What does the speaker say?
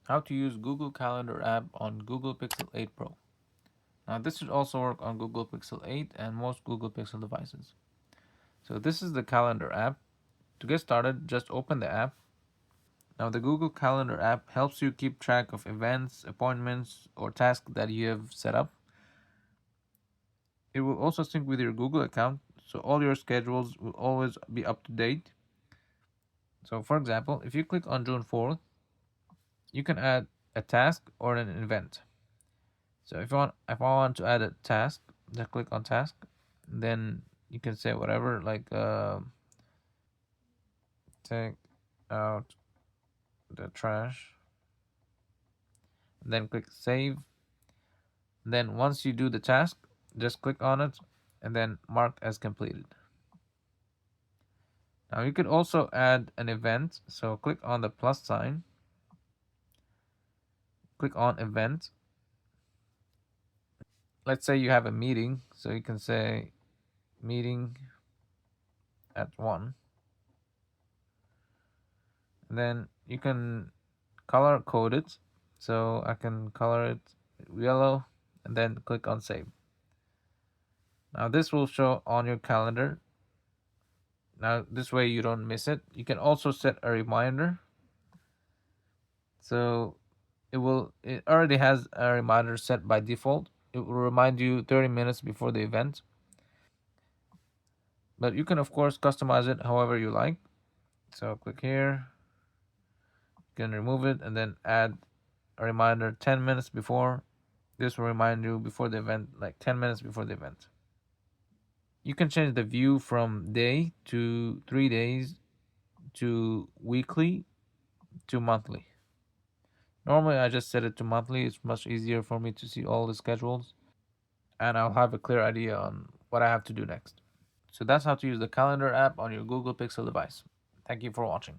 How to use Google Calendar app on Google Pixel 8 Pro. Now this should also work on Google Pixel 8 and most Google Pixel devices. So this is the Calendar app. To get started, just open the app. Now the Google Calendar app helps you keep track of events, appointments, or tasks that you have set up. It will also sync with your Google account, so all your schedules will always be up to date. So for example, if you click on June 4th, you can add a task or an event. So if I want to add a task, just click on task. Then you can say whatever, like take out the trash. Then click save. Then once you do the task, just click on it and then mark as completed. Now you could also add an event. So click on the plus sign. Click on event. Let's say you have a meeting, so you can say meeting at 1. Then you can color code it. So I can color it yellow and then click on save. Now this will show on your calendar. Now this way you don't miss it. You can also set a reminder. So it already has a reminder set by default. It will remind you 30 minutes before the event. But you can of course customize it however you like. So click here. You can remove it and then add a reminder 10 minutes before. This will remind you before the event, like 10 minutes before the event. You can change the view from day to 3 days to weekly to monthly. Normally, I just set it to monthly. It's much easier for me to see all the schedules and I'll have a clear idea on what I have to do next. So that's how to use the calendar app on your Google Pixel device. Thank you for watching.